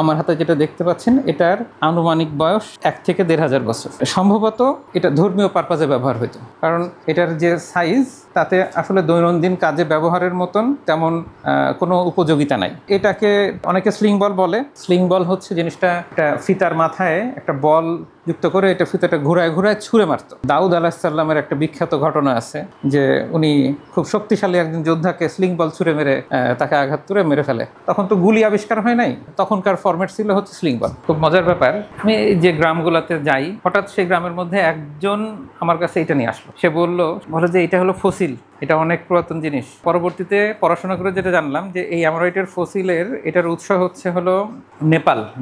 আমার হাতে যেটা দেখতে পাচ্ছেন এটার আনুমানিক বয়স 1 থেকে 1,500 বছর। সম্ভবত এটা ধর্মীয় পারপাজে ব্যবহার হতো, কারণ এটার যে সাইজ তাতে আসলে দৈনন্দিন কাজে ব্যবহারের মতন তেমন কোনো উপযোগিতা নাই। এটাকে অনেকে স্লিং বল বলে। স্লিং বল হচ্ছে জিনিসটা একটা ফিতার মাথায় একটা বল যুক্ত করে এটা ফিতাটা ঘুরায় ঘুরায় ছুঁড়ে মারত। দাউদ আলাইহিসসালামের একটা বিখ্যাত ঘটনা আছে যে উনি খুব শক্তিশালী একজন যোদ্ধাকে স্লিং বল ছুঁড়ে মেরে তাকে আঘাত করে মেরে ফেলে। তখন তো গুলি আবিষ্কার হয় নাই, তখনকার ফরম্যাট ছিল হচ্ছে স্লিং বল। খুব মজার ব্যাপার, আমি যে গ্রামগুলোতে যাই হঠাৎ সেই গ্রামের মধ্যে একজন আমার কাছে এটা নিয়ে আসলো। সে বলে যে এটা হলো ফসিল, এটা অনেক পুরাতন জিনিস। পরবর্তীতে পড়াশোনা করে যেটা জানলাম যে এই অ্যামোরাইটের ফসিলের এটার উৎস হলো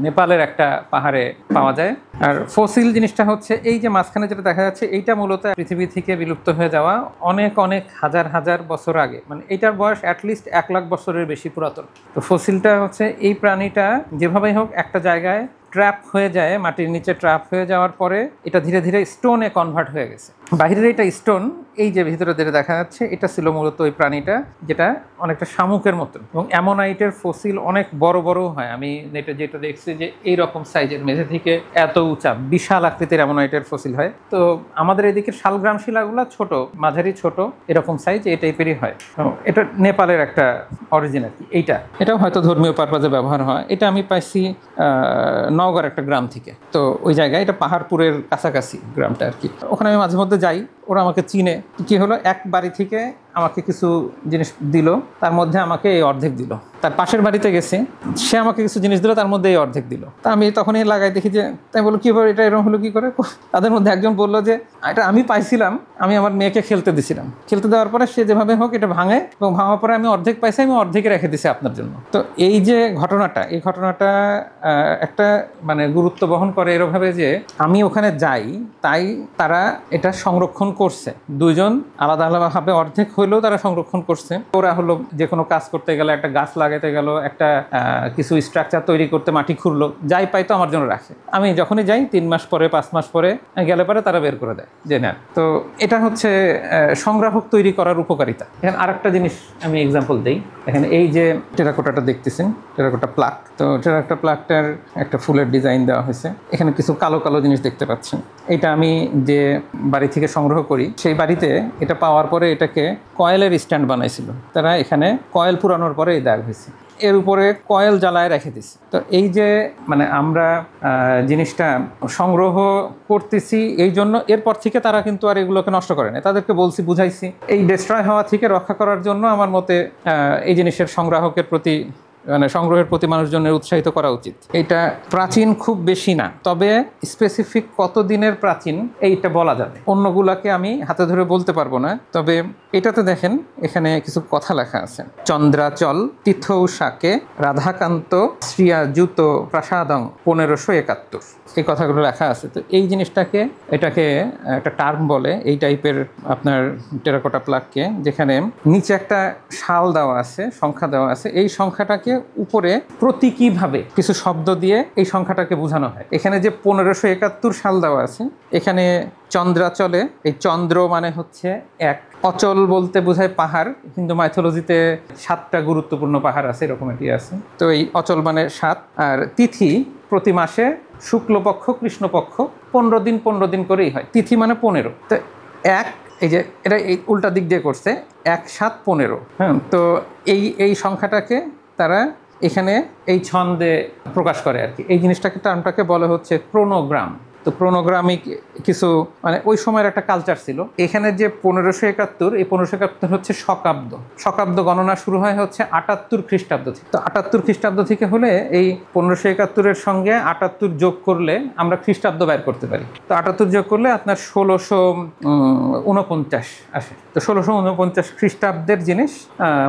নেপালের একটা পাহাড়ে পাওয়া যায়। আর ফসিল জিনিসটা হচ্ছে এই যে মাঝখানে যেটা দেখা যাচ্ছে এইটা মূলত পৃথিবী থেকে বিলুপ্ত হয়ে যাওয়া অনেক অনেক হাজার হাজার বছর আগে, মানে এটার বয়স অ্যাটলিস্ট 1 লাখ বছরের বেশি পুরাতন। তো ফসিলটা হচ্ছে এই প্রাণীটা যেভাবেই হোক একটা জায়গায় ট্র্যাপ হয়ে যায়, মাটির নিচে ট্র্যাপ হয়ে যাওয়ার পরে এটা ধীরে ধীরে স্টোনে কনভার্ট হয়ে গেছে। বাহিরের এটা স্টোন, এই যে ভিতরে যেটা দেখা যাচ্ছে এটা ছিল মূলত ওই প্রাণীটা যেটা অনেকটা শামুকের মতন। এবং অ্যামোনাইটের ফসিল অনেক বড় বড় হয়। আমি নেটে যেটা দেখছি যে এইরকম সাইজের, মেঝে থেকে এত উঁচা বিশাল আকৃতির অ্যামোনাইটের ফসিল হয়। তো আমাদের এদিকে শালগ্রাম শিলাগুলো ছোট, মাঝারি ছোট এরকম সাইজ এই টাইপেরই হয়। এটা নেপালের একটা অরিজিন আর কি। এটাও হয়তো ধর্মীয় পারপাজে ব্যবহার হয়। এটা আমি পাইছি নওগাঁর একটা গ্রাম থেকে। তো ওই জায়গায় এটা পাহাড়পুরের কাছাকাছি গ্রামটা আর কি। ওখানে আমি মাঝে মধ্যে যাই, ওরা আমাকে চিনে। কি হলো, এক বাড়ি থেকে আমাকে কিছু জিনিস দিল, তার মধ্যে আমাকে এই অর্ধেক দিল। তার পাশের বাড়িতে গেছে, সে আমাকে কিছু জিনিস দিল, তার মধ্যে এই অর্ধেক দিল। তা আমি তখনই লাগাই দেখি যে, তাই বলো কীভাবে এটা এরকম হলো কী করে। তাদের মধ্যে একজন বললো যে এটা আমি পাইছিলাম, আমি আমার মেয়েকে খেলতে দিছিলাম, খেলতে দেওয়ার পরে সে যেভাবে হোক এটা ভাঙে, এবং ভাঙার পরে আমি অর্ধেক পাইছি, আমি অর্ধেকে রেখে দিছি আপনার জন্য। তো এই যে ঘটনাটা, এই ঘটনাটা একটা মানে গুরুত্ব বহন করে এরভাবে যে আমি ওখানে যাই, তাই তারা এটা সংরক্ষণ করছে। দুইজন আলাদা আলাদাভাবে অর্ধেক হইলেও তারা সংরক্ষণ করছে। ওরা হলো যে কোনো কাজ করতে গেলে, একটা গাছ লাগাতে গেল, একটা কিছু স্ট্রাকচার তৈরি করতে মাটি খুঁড়লো, যাই পাই তো আমার জন্য রাখে। আমি যখনই যাই 3 মাস পরে 5 মাস পরে গেলে পরে তারা বের করে দেয় যে না। তো এটা হচ্ছে সংগ্রাহক তৈরি করার উপকারিতা। এখানে আরেকটা জিনিস আমি এক্সাম্পল দিই। এখানে এই যে টেরাকোটাটা দেখতেছেন, টেরাকোটা প্লাক। তো টেরাকোটা প্লাকটার একটা ফুলের ডিজাইন দেওয়া হয়েছে। এখানে কিছু কালো কালো জিনিস দেখতে পাচ্ছেন। এটা আমি যে বাড়ি থেকে সংগ্রহ করি, সেই বাড়িতে এটা পাওয়ার পরে এটাকে কয়েলের স্ট্যান্ড বানাইছিল তারা। এখানে কয়েল পুরানোর পরে এই দাগ হয়েছে, এর উপরে কয়েল জ্বালায় রেখে দিছি। তো এই যে মানে আমরা জিনিসটা সংগ্রহ করতেছি এই জন্য, এরপর থেকে তারা কিন্তু আর এগুলোকে নষ্ট করে না। তাদেরকে বলছি, বুঝাইছি, এই ডিস্ট্রয় হওয়া থেকে রক্ষা করার জন্য আমার মতে এই জিনিসের সংগ্রাহকের প্রতি মানে সংগ্রহের প্রতি মানুষজনের উৎসাহিত করা উচিত। এটা প্রাচীন খুব বেশি না, তবে স্পেসিফিক কত দিনের প্রাচীন এইটা বলা যাবে। অন্যগুলাকে আমি হাতে ধরে বলতে পারবো না। তবে এটাতে দেখেন এখানে কিছু কথা লেখা আছে। চন্দ্রাচল তীর্থৌশাকে রাধাকান্ত শ্রিয়াযুত প্রাসাদং 1571, এই কথাগুলো লেখা আছে। তো এই জিনিসটাকে, এটাকে একটা টার্ম বলে এই টাইপের আপনার টেরাকোটা প্লাককে, যেখানে নিচে একটা শাল দেওয়া আছে, সংখ্যা দেওয়া আছে। এই সংখ্যাটাকে উপরে প্রতীকীভাবে কিছু শব্দ দিয়ে এই সংখ্যাটাকে বোঝানো হয়। এখানে যে 1571 সাল দেওয়া আছে, এখানে চন্দ্রাচলে, এই চন্দ্র মানে হচ্ছে 1, অচল বলতে বোঝায় পাহাড়। হিন্দু মাইথোলজিতে 7টা গুরুত্বপূর্ণ পাহাড় আছে, এরকম এটি আছে। তো এই অচল মানে 7, আর তিথি প্রতি মাসে শুক্লপক্ষ কৃষ্ণপক্ষ 15 দিন 15 দিন করেই হয়। তিথি মানে 15। তো 1, এই যে এটা এই উল্টা দিক দিয়ে করছে, 1, 7, 15। হ্যাঁ, তো এই সংখ্যাটাকে তারা এখানে এই ছন্দে প্রকাশ করে আর কি। এই জিনিসটাকে, টার্মটাকে বলা হচ্ছে ক্রোনোগ্রাম। তো ক্রোনোগ্রামিক কিছু মানে ওই সময়ের একটা কালচার ছিল। এখানে যে 1571, এই 1571 হচ্ছে শকাব্দ গণনা শুরু হয় হচ্ছে 78 খ্রিস্টাব্দ থেকে। তো 78 খ্রিস্টাব্দ থেকে হলে এই 1571-এর সঙ্গে 78 যোগ করলে আমরা খ্রিস্টাব্দ বের করতে পারি। তো 78 যোগ করলে আপনার 1649 আসে। তো 1649 খ্রিস্টাব্দের জিনিস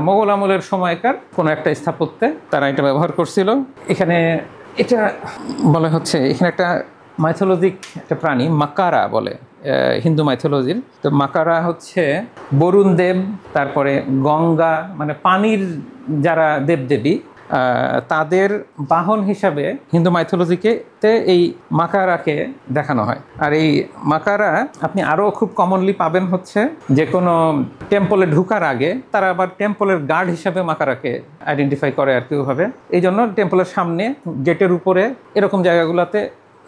মোগল আমলের সময়কার কোনো একটা স্থাপত্যে তারা এটা ব্যবহার করছিল। এখানে এটা বলা হচ্ছে, এখানে একটা মাইথোলজিক একটা প্রাণী মাকারা বলে হিন্দু মাইথোলজির। তো মাকারা হচ্ছে বরুণ দেব, তারপরে গঙ্গা মানে পানির যারা দেবদেবী, তাদের বাহন হিসাবে হিন্দু মাইথোলজিতে এই মাকারাকে দেখানো হয়। আর এই মাকারা আপনি আরও খুব কমনলি পাবেন হচ্ছে যে কোনো টেম্পলে ঢুকার আগে তারা আবার টেম্পলের গার্ড হিসাবে মাকারাকে আইডেন্টিফাই করে আর কি ওভাবে। এই জন্য টেম্পলের সামনে গেটের উপরে এরকম জায়গাগুলোতে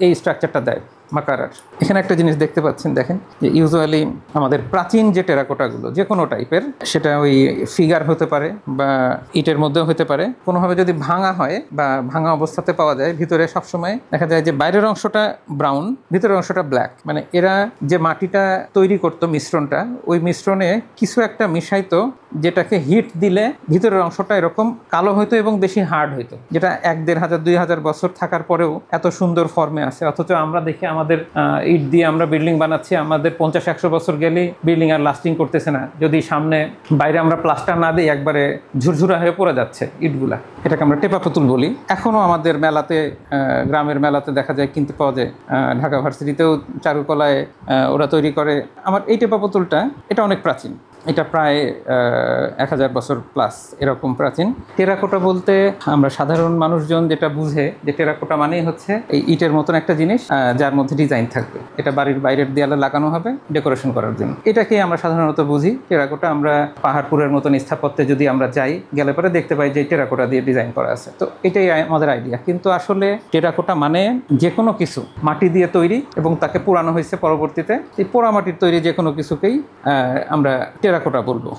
এই স্ট্রাকচারটা দেয় মাকারার। এখানে একটা জিনিস দেখতে পাচ্ছেন, দেখেন যে ইউজুয়ালি আমাদের প্রাচীন যে টেরাকোটাগুলো যে কোনো টাইপের, সেটা ওই ফিগার হতে পারে বা ইটের মধ্যেও হতে পারে, কোনোভাবে যদি ভাঙা হয় বা ভাঙা অবস্থাতে পাওয়া যায়, ভিতরে সবসময় দেখা যায় যে বাইরের অংশটা ব্রাউন, ভিতরের অংশটা ব্ল্যাক। মানে এরা যে মাটিটা তৈরি করতো মিশ্রণটা, ওই মিশ্রণে কিছু একটা মিশাইতো যেটাকে হিট দিলে ভিতরের অংশটা এরকম কালো হইতো এবং বেশি হার্ড হইতো, যেটা 1000-2000 বছর থাকার পরেও এত সুন্দর ফর্মে আছে। অথচ আমরা দেখি আমাদের ইট দিয়ে আমরা বিল্ডিং বানাচ্ছি, আমাদের 50-100 বছর গেলেই বিল্ডিং আর লাস্টিং করতেছে না, যদি সামনে বাইরে আমরা প্লাস্টার না দিই একবারে ঝুরঝুরা হয়ে পড়ে যাচ্ছে ইটগুলা। এটাকে আমরা টেপা পুতুল বলি। এখনও আমাদের মেলাতে, গ্রামের মেলাতে দেখা যায়, কিনতে পাওয়া যায়। ঢাকা ভার্সিটিতেও চারুকলায় ওরা তৈরি করে। আমার এই টেপা পুতুলটা এটা অনেক প্রাচীন, এটা প্রায় 1000 বছর প্লাস এরকম প্রাচীন। টেরাকোটা বলতে আমরা সাধারণ মানুষজন যেটা বুঝে যে টেরাকোটা মানেই হচ্ছে এই ইটের মতন একটা জিনিস যার মধ্যে ডিজাইন থাকবে, এটা বাড়ির বাইরের দেয়ালে লাগানো হবে ডেকোরেশন করার জন্য। এটাকেই আমরা সাধারণত বুঝি টেরাকোটা। আমরা পাহাড়পুরের মতন স্থাপত্যে যদি আমরা যাই, গেলে পরে দেখতে পাই যে টেরাকোটা দিয়ে ডিজাইন করা আছে। তো এটাই আমাদের আইডিয়া। কিন্তু আসলে টেরাকোটা মানে যে কোনো কিছু মাটি দিয়ে তৈরি এবং তাকে পোড়ানো হয়েছে পরবর্তীতে, এই পোড়ামাটির তৈরি যে কোনো কিছুকেই আমরা টেরাকোটা বলবো।